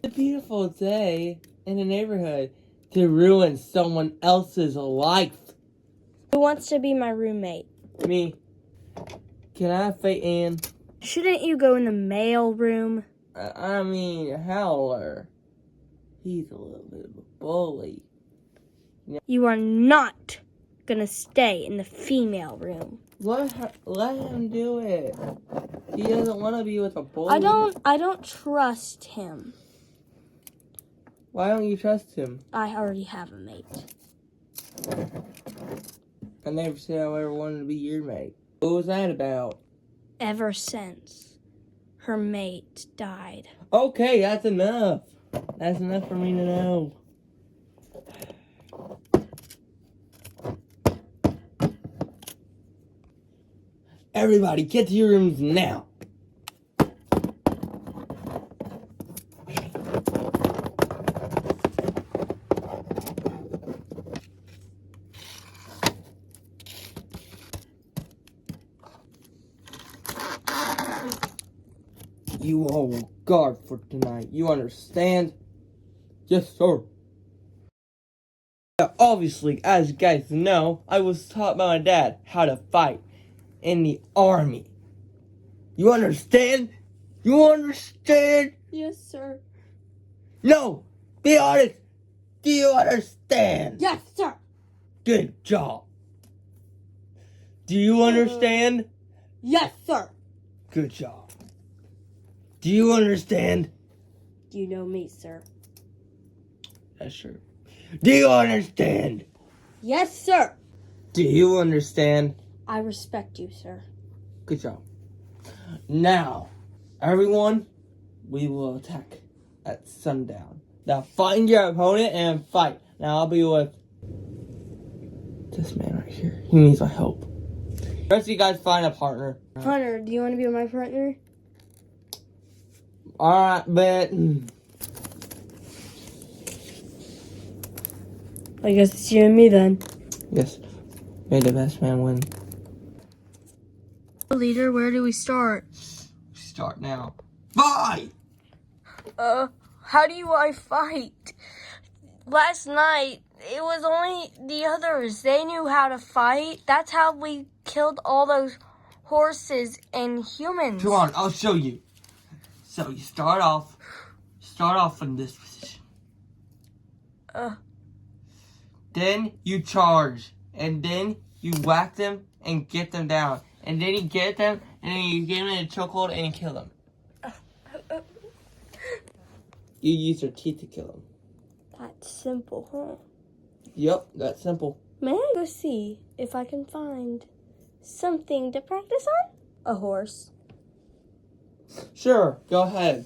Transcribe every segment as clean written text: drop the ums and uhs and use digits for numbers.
a beautiful day in the neighborhood to ruin someone else's life. Who wants to be my roommate? Me. Can I fit in? Shouldn't you go in the mail room? I mean, Howler. He's a little bit of a bully. You are not gonna stay in the female room. Let him do it. He doesn't want to be with a bully. I don't trust him. Why don't you trust him? I already have a mate. I never said I ever wanted to be your mate. What was that about? Ever since her mate died. Okay, that's enough. That's enough for me to know. Everybody, get to your rooms now. You all will guard for tonight. You understand? Yes, sir. Now, obviously, as you guys know, I was taught by my dad how to fight in the army. You understand? You understand? Yes, sir. No! Be honest! Do you understand? Yes, sir. Good job. Do you understand? Yes, sir. Good job. Do you understand? You know me, sir. That's true. Do you understand? Yes, sir. Do you understand? I respect you, sir. Good job. Now, everyone, we will attack at sundown. Now find your opponent and fight. Now I'll be with this man right here. He needs my help. The rest of you guys find a partner. Hunter, do you want to be my partner? Alright, but I guess it's you and me then. yes. May the best man win. Leader, where do we start? Start now. Fight! How do I fight? Last night, it was only the others. They knew how to fight. That's how we killed all those horses and humans. Come on, I'll show you. So you start off in this position. Then you charge, and then you whack them and get them down. And then you get them, and then you get them in a chokehold and you kill them. You use your teeth to kill them. That's simple, huh? Yep, that's simple. May I go see if I can find something to practice on? A horse. Sure, go ahead.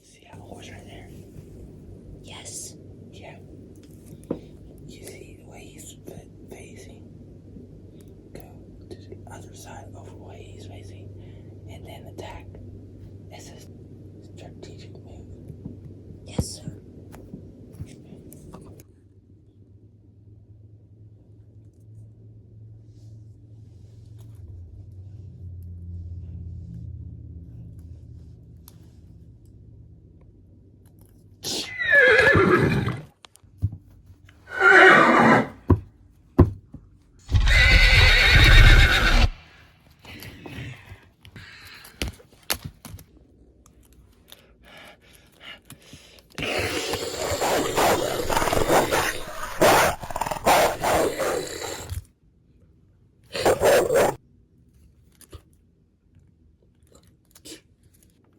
See that horse right there? Yes. Yeah. You see the way he's facing? Go to the other side of the way he's facing and then attack. It's a strategic move. Yes, sir.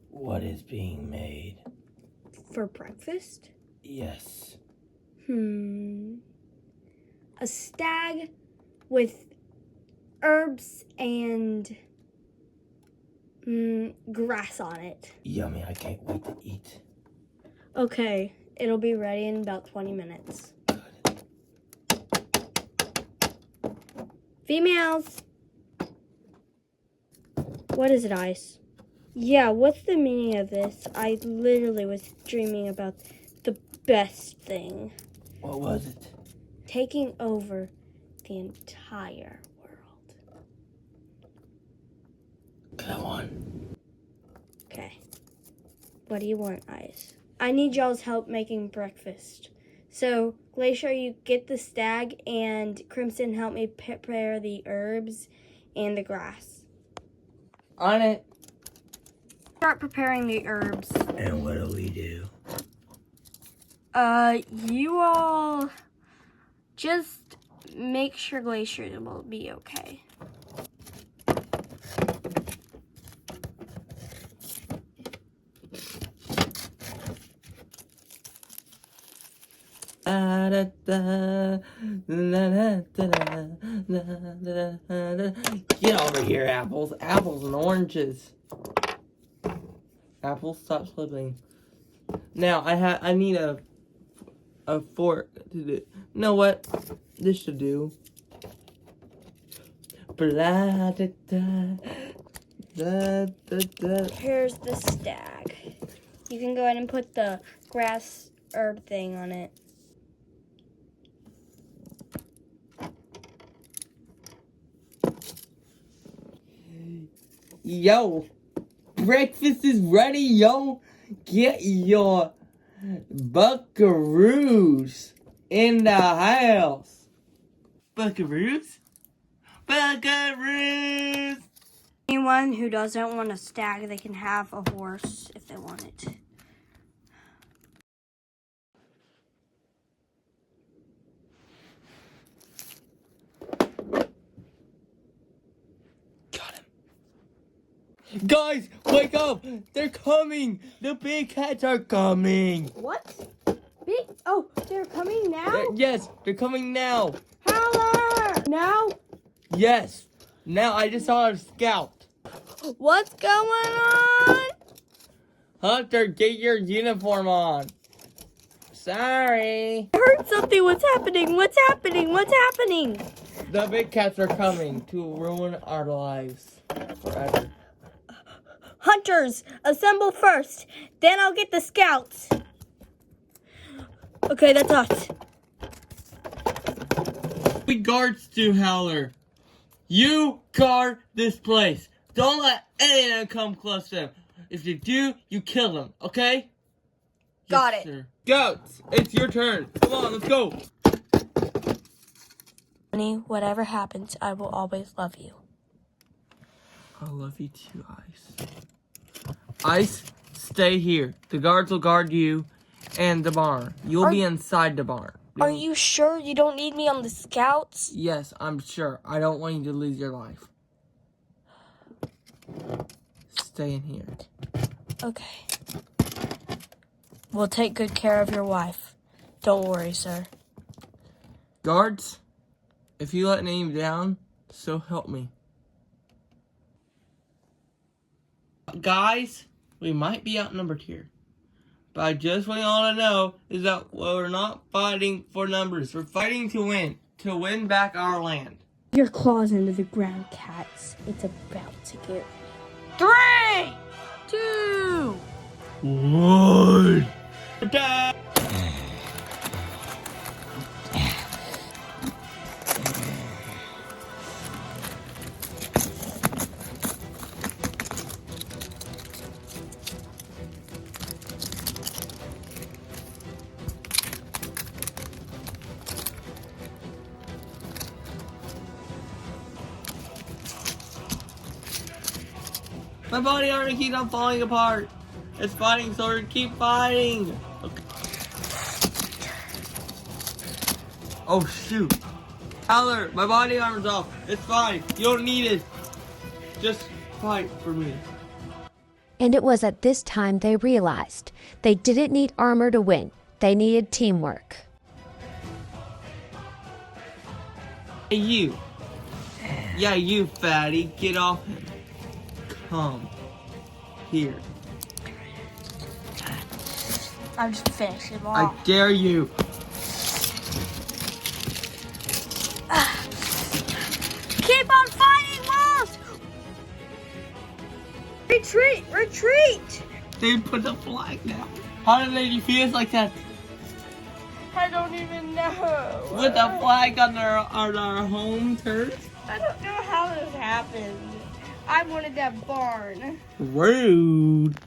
What is being made? For breakfast? Yes. A stag with herbs and grass on it. Yummy, I can't wait to eat. Okay, it'll be ready in about 20 minutes. Females! What is it, Ice? Yeah, what's the meaning of this? I literally was dreaming about the best thing. What was it? Taking over the entire world. Come on. Okay. What do you want, Ice? I need y'all's help making breakfast. So, Glacier, you get the stag, and Crimson, help me prepare the herbs and the grass. On it. Start preparing the herbs. And what do we do? You all just make sure Glacier will be okay. Get over here, apples. Apples and oranges. Apples, stop slipping. Now I need a fork to do. You know what? This should do. Here's the stag. You can go ahead and put the grass herb thing on it. Yo, breakfast is ready, yo. Get your buckaroos in the house. Buckaroos? Buckaroos! Anyone who doesn't want a stag, they can have a horse if they want it. Got him. Guys, wake up! They're coming! The big cats are coming! What? Oh, they're coming now? Yes, they're coming now! Howler! Now? Yes! Now I just saw a scout. What's going on? Hunter, get your uniform on. Sorry. I heard something. What's happening? What's happening? What's happening? The big cats are coming to ruin our lives forever. Hunters, assemble first. Then I'll get the scouts. Okay, that's us. We guards do, Howler. You guard this place. Don't let anyone come close to them. If you do, you kill them, okay? Got Yes, it. Sir. Scouts, it's your turn. Come on, let's go. Honey, whatever happens, I will always love you. I love you too, Ice. Ice, stay here. The guards will guard you and the barn. You'll be inside the barn. Are you sure you don't need me on the scouts? Yes, I'm sure. I don't want you to lose your life. Stay in here. Okay. We'll take good care of your wife. Don't worry, sir. Guards, if you let any down, so help me. Guys, we might be outnumbered here. But I just want you all to know is that we're not fighting for numbers. We're fighting to win back our land. Your claws into the ground, cats. It's about to get 3, 2, 1. Attack! My body armor keeps on falling apart. It's fighting, so we keep fighting. Okay. Oh shoot. Howler, my body armor's off. It's fine. You don't need it. Just fight for me. And it was at this time they realized they didn't need armor to win. They needed teamwork. Hey you. Yeah, you fatty. Get off him. Come here. I'm just finishing him I off. dare you. Keep on fighting, Wolves! 3, Retreat! Retreat! They put the flag down. How did they defeat us like that? I don't even know. With a flag on our home turf? I don't know how this happened. I wanted that barn. Rude.